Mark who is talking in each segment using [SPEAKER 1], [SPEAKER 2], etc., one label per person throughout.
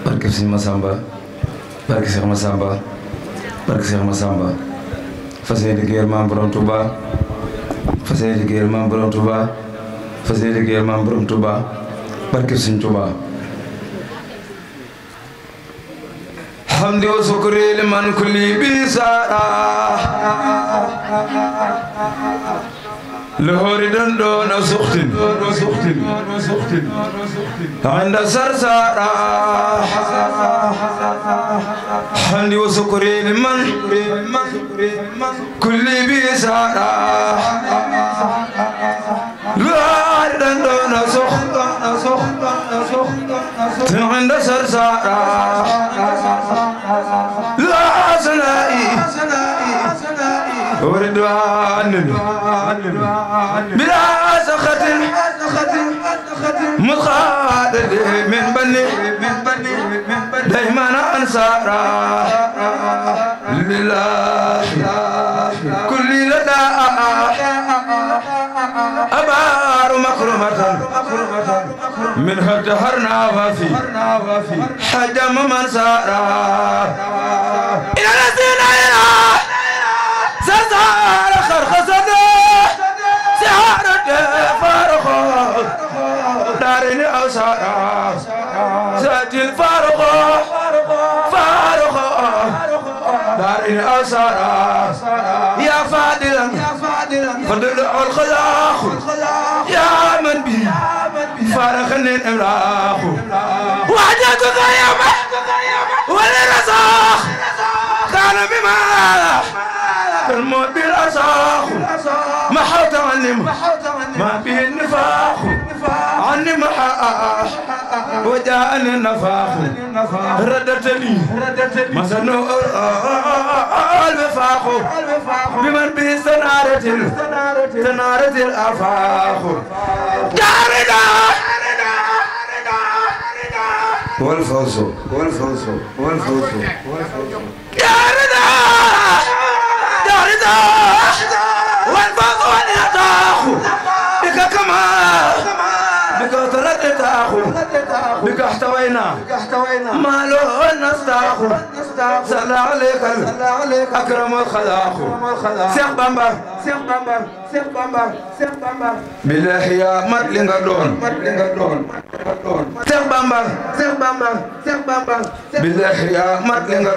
[SPEAKER 1] barke Sëñ Masamba barke Cheikh Massamba barke Cheikh Massamba fas yéene liggéeyal maam borom Touba fas yéene liggéeyal maam borom Touba fas yéene liggéeyal maam borom Touba barke Sëñ Touba hamdi wa sukri liman kulli bi sara لهوري دندون سختين عند سرسارا حمدي وسكري لمن كل بيسارا لهوري دندون سختين عند سرسارا لا سنائي وردوان بلا سخط مخادد من بني دايما انصارا لله كل لدى أبار مكرمة منها دهرنا وفي حجم من سارا إلى الذين سار خرخصنا سهرة فارغ دارين أوسارا ساتي الفارغ فارغ دارين أوسارا يا فادلا فضل الخلاق يا من بي فارغ الإملاق وحدتك يا من وللرزاق كان بما الموت بالأساخ ما حوت عني ما به النفاق عني محاق وجاءني النفاق ردتني ما سنو الوفاق بمن به سنارة الآفاق جارنا والفوز جارنا والفضل والإطاق بك كما بك تردتاق بك احتوينا ما له النستاق صلى عليك أكرم الخلاق سيخ بامبا بالله يا مرلنغا دون سيخ بامبا بالله يا مرلنغا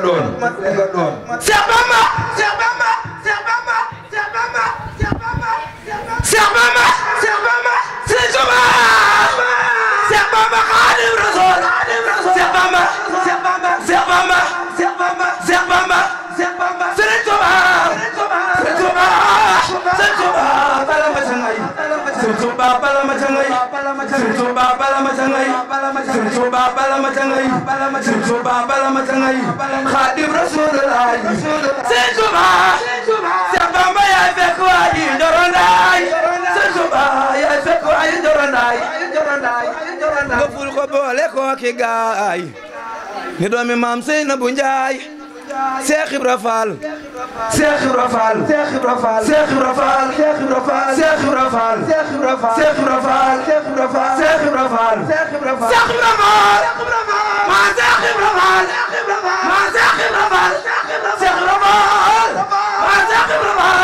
[SPEAKER 1] دون سيخ بامبا خادم رسول الله سيبما يا فكواي دورناي سيبما يا فكواي دورناي ngoful ko boole ko ki gaay ni doomi maam Seynabou Njaay Cheikh Ibra Fall Cheikh Ibra Fall Cheikh Ibra Fall Cheikh Ibra Fall Cheikh Ibra Fall Cheikh Ibra Fall Cheikh Ibra Fall Cheikh Ibra Fall Cheikh Ibra Fall Cheikh Ibra Fall Cheikh Ibra Fall Cheikh Ibra Fall ma Cheikh Ibra Fall ma Cheikh Ibra Fall Cheikh Ibra Fall ma Cheikh Ibra Fall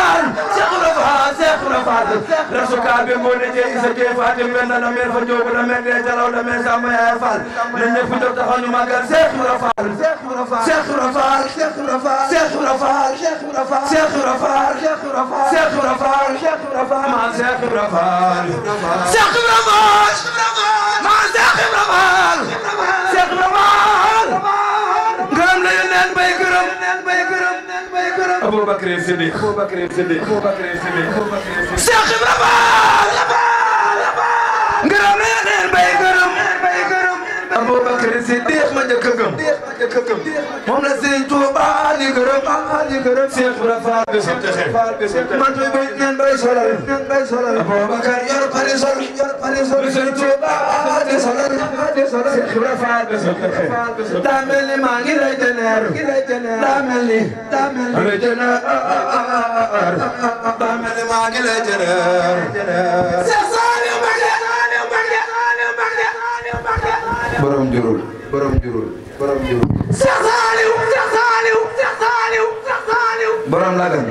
[SPEAKER 1] Cheikh Ibra Fall Cheikh Ibra Fall rasuka be ngone je isa ke Fatim ben na mer fa jogo na mer de jalaw na mer sama ya Fall na ñepp do taxaw ñu magal Cheikh Ibra Fall Cheikh Ibra Fall Cheikh Ibra Fall Cheikh Ibra Fall Cheikh Ibra Fall Cheikh Ibra Fall Cheikh Ibra Fall Cheikh Ibra Fall Cheikh Ibra Fall Cheikh Ibra Fall ma Cheikh Ibra Fall Cheikh Ibra Fall ma Cheikh Ibra Fall Cheikh Ibra Fall gërëm la yonent bay gërëm Aboubacry Siddiq Cheikh Ibra Fall gërëm la yonent bay gërëm Aboubacry Siddiq ma jëkk gëm moom la Sëriñ Tuuba di gërëm Cheikh Ibra Fall bi sa texe man toy bay neen bay solal Aboubacry yor pari sol Sëriñ Tuuba di solal Cheikh Ibra Fall bi sa texe daa mel ni maa ngi lay jëneer daa mel ni lay jëneer daa mel ni maa ngi lay jëneer borom jurul borom jurul Cheikh Saliou borom lagan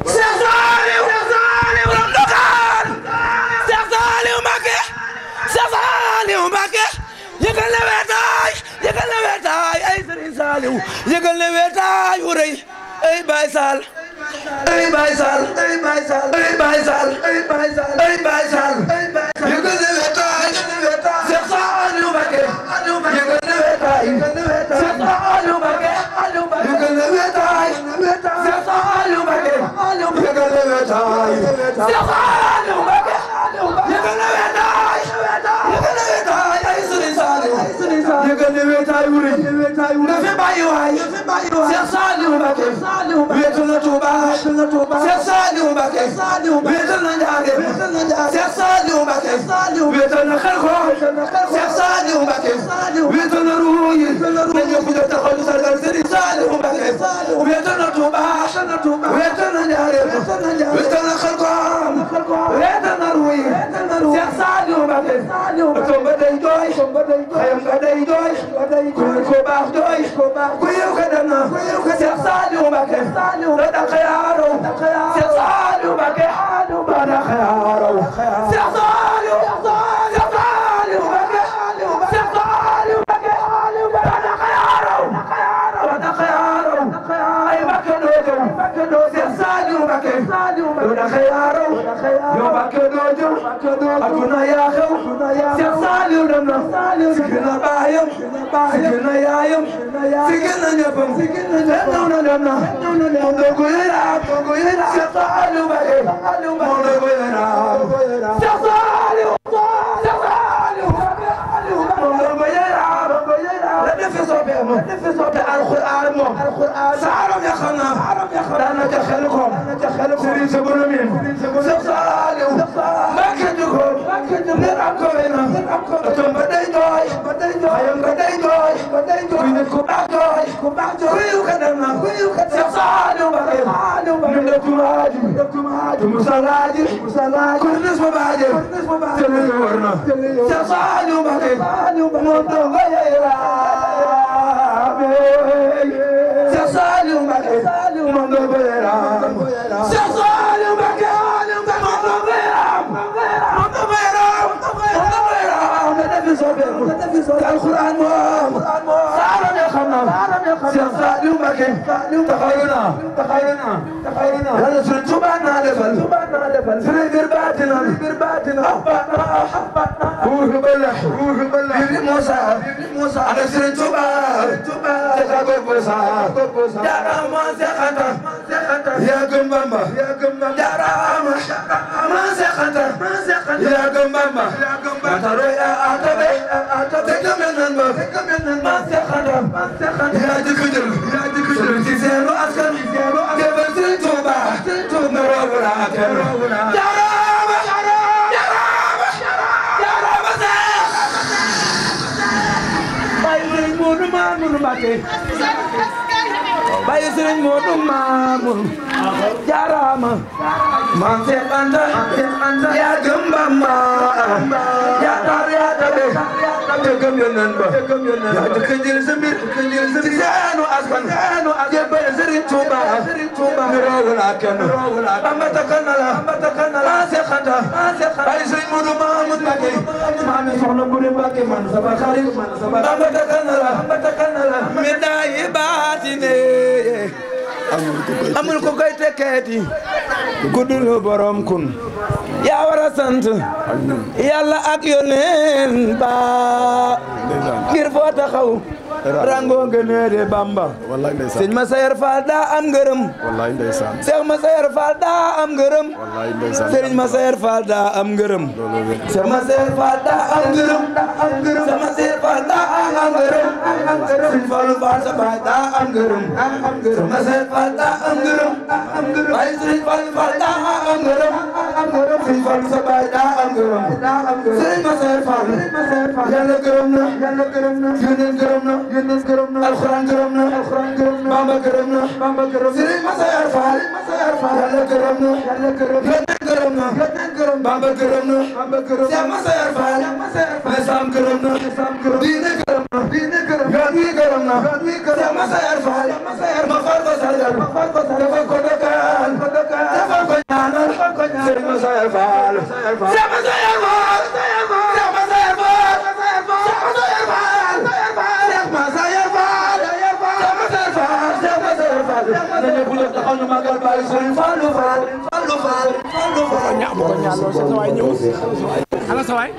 [SPEAKER 1] Cheikh Saliou borom Ndokane Cheikh Saliou Mbacké yëgal na wetaay ay Serigne Saliou yëgal na wetaay wu rëy ay Baye Sall ay Baye Sall yëgal na wetaay Cheikh Saliou Mbacké yëgal na wetaay Cheikh Saliou Mbacké yëgal na wetaay Cheikh Saliou Mbacké yëgal na wetaay Cheikh Saliou Mbacké yëgal na wetaay ay Serigne Saliou yëgal na wetaay wu rëy na fi bàyyi waay Cheikh Saliou Mbacké wéetal na Touba Cheikh Saliou Mbacké wéetal na Njaaréem Cheikh Saliou Mbacké wéetal na Xelkom Cheikh Saliou Mbacké wéetal na Ruuyi na ñëpp ñu taxaw ñu sargal Serigne Saliou Mbacké wéetal na Touba wéetal na Njaaréem wéetal na Xelkom wéetal na Ruuyi Cheikh Saliou Mbacké tomba day jooy xayam nga day jooy ko baax jooy ku yew ka dem na Cheikh Saliou Mbacké da daq yaaro Cheikh Saliou Mbacké da daq yaaro Cheikh Saliou Mbacké da daq yaaro ay Mbacké doo Cheikh Saliou Mbacké da daq yaaro yow Mbacké doo jëw aduna yaa xew Cheikh Saliou dem na sigil na baayam sigil na yaayam sigil na ñëppam dem na moom doy ko yëraat Cheikh Saliou Mbacké moom doy ko yëraat Cheikh Saliou moom doy ko yëraat la defi soppeem te alxuraan moom saaram ya xam na daan na ca xel ko Serigne sa boromin Cheikh Saliou Mbacké jugoon nit am ko wena tomba day jooy xayam nga day jooy kuy nit ku baax jooy kuy ka dem na Cheikh Saliou Mbacké min def tumaaji tumusalaji kurnis ma baaje tele yor na Cheikh Saliou Mbacké moom donga yeyraabe Cheikh Saliou Mbacké moom donga yeyraabe Cheikh Saliou Mbacké moom donga yeyraabe alquran moom saaram ya xam na Cheikh Saliou Mbacké taxawna yàlla Sëriñ Tuuba naa defal Sëriñ bir baatina ruuhu balla bibi Moussa ana Sëriñ Tuuba ca Gosa jaarama Seex Anta yaa gëm Bamba jaarama ma Seex Anta yaa gëm Bamba mataro ya atabe te gëmel nan ma Seex Anta yaa jëkk jël ci seenu askan jëbal Sëriñ Tuuba na roobu la kenn jaarama Seex Baye Sëriñ Moodu Maamun Mbacké Baye Sëriñ Moodu Maamun jaarama Maam Seex Anta yaa gëm Bamba yaa taar yaa tabe te gëm Yonent ba yaa jëkk jël sa mbir ci seenu askan jébbal Sëriñ Tuuba mi roowu la kenn Bamba takkal na la Maam Seex Anta Baye Sëriñ Moodu Maamun Mbacké maami soxna Buri Mbacké man sama xarit Bamba takkal na la mi daayi baatine amul ko koy tekkeeti ku dul borom kun yaa war a sant yàlla ak yoneen ba ngir foo taxaw rango ngëneede Bamba sëñ Massayer Fall daa am ngërëm Cheikh Massayer Fall daa am ngërëm sëñ Massayer Fall daa am ngërëm Cheikh Massayer Fall daa am ngërëm Cheikh Massayer Fall daa am ngërëm sëñ Fallou Fall sa baay daa am ngërëm Cheikh Massayer Fall daa am ngërëm waaye sëñ Fallou Fall daa am ngërëm sëñ Fallou sa baay daa am ngërëm sëñ Massayer Fall yàlla gërëm na yónneen gërëm na alxuraan gërëm na Bamba gërëm na Sëriñ Massayer Fall yàlla gërëm na yónneen gërëm na Bamba gërëm na Cheikh Massayer Fall lislaam gërëm na diine gërëm na wi gërëm na Cheikh Massayar Fall ma far ko sargal defal ko dëkkal defal ko ñaanal Serigne Massayar Fall Cheikh Massayar Fall Cheikh Massayar Fall Cheikh Massayar Fall Cheikh Massayar Fall Cheikh Massayar Fall nañu bu ñu taxaw ñu magal Baye Serigne Fallou Fall Fallou Fall Fallou Fall
[SPEAKER 2] ñaan lo sa waay ñëw ala sa waay